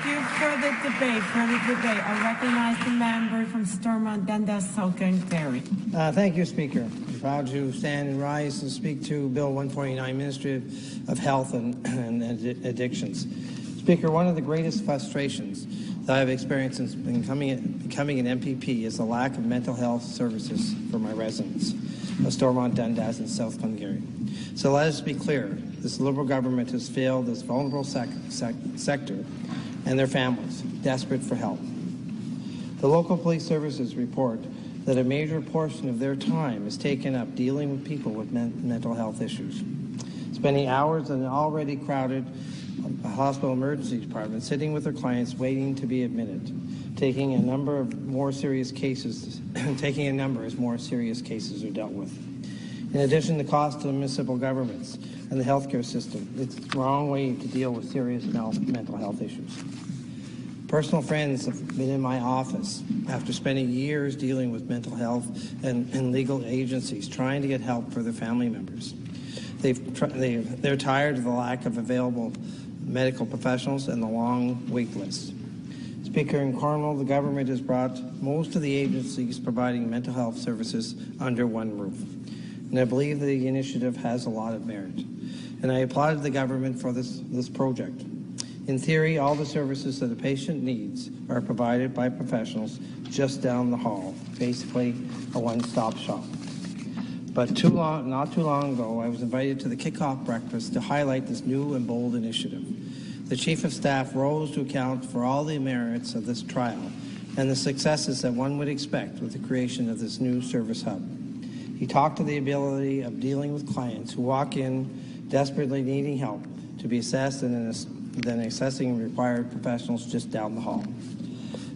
you. Further debate. I recognize the member from Stormont, Dundas, South Glengarry. Thank you, Speaker. I'm proud to stand and rise and speak to Bill 149, Ministry of Health and Addictions. Speaker, one of the greatest frustrations that I've experienced since becoming an MPP is the lack of mental health services for my residents of Stormont, Dundas, and South Glengarry. So let us be clear, this Liberal government has failed this vulnerable sector and their families, desperate for help. The local police services report that a major portion of their time is taken up dealing with people with mental health issues, spending hours in an already crowded hospital emergency department, sitting with their clients waiting to be admitted, taking a number as more serious cases are dealt with. In addition, the cost to municipal governments and the healthcare system, it's the wrong way to deal with serious mental health issues. Personal friends have been in my office after spending years dealing with mental health and legal agencies trying to get help for their family members. They're tired of the lack of available medical professionals and the long wait list. Speaker, in Cornwall, the government has brought most of the agencies providing mental health services under one roof. And I believe the initiative has a lot of merit. And I applauded the government for this project. In theory, all the services that a patient needs are provided by professionals just down the hall, basically a one-stop shop. But not too long ago, I was invited to the kickoff breakfast to highlight this new and bold initiative. The Chief of Staff rose to account for all the merits of this trial and the successes that one would expect with the creation of this new service hub. He talked to the ability of dealing with clients who walk in desperately needing help to be assessed and then assessing required professionals just down the hall.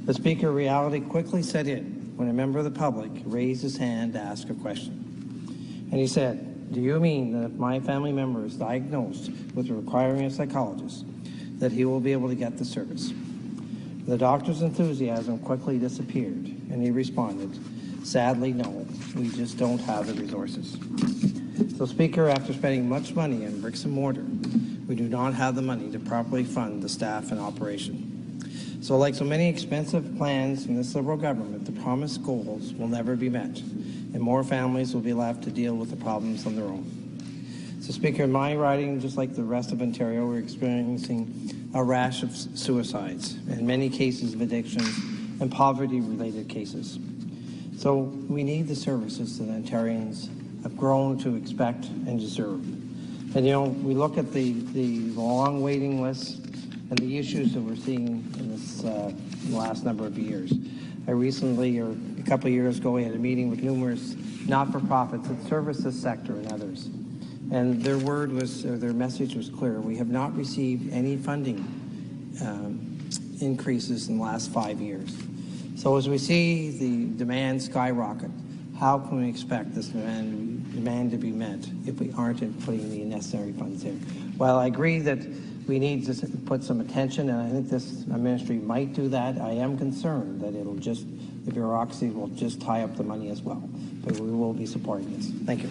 The Speaker, reality quickly set in when a member of the public raised his hand to ask a question. And he said, "Do you mean that if my family member is diagnosed with requiring a psychologist, that he will be able to get the service?" The doctor's enthusiasm quickly disappeared, and he responded, "Sadly, no, we just don't have the resources." So, Speaker, after spending much money on bricks and mortar, we do not have the money to properly fund the staff and operation. So, like so many expensive plans from this Liberal government, the promised goals will never be met, and more families will be left to deal with the problems on their own. So, Speaker, in my riding, just like the rest of Ontario, we're experiencing a rash of suicides and many cases of addictions and poverty-related cases. So we need the services that Ontarians have grown to expect and deserve. And, you know, we look at the long waiting lists and the issues that we're seeing in this last number of years. I recently, or a couple of years ago, we had a meeting with numerous not-for-profits that service this sector and others. And their word was, or their message was clear. We have not received any funding increases in the last 5 years. So as we see the demand skyrocket, how can we expect this demand to be met if we aren't putting the necessary funds in? While I agree that we need to put some attention, and I think this ministry might do that, I am concerned that the bureaucracy will just tie up the money as well. But we will be supporting this. Thank you.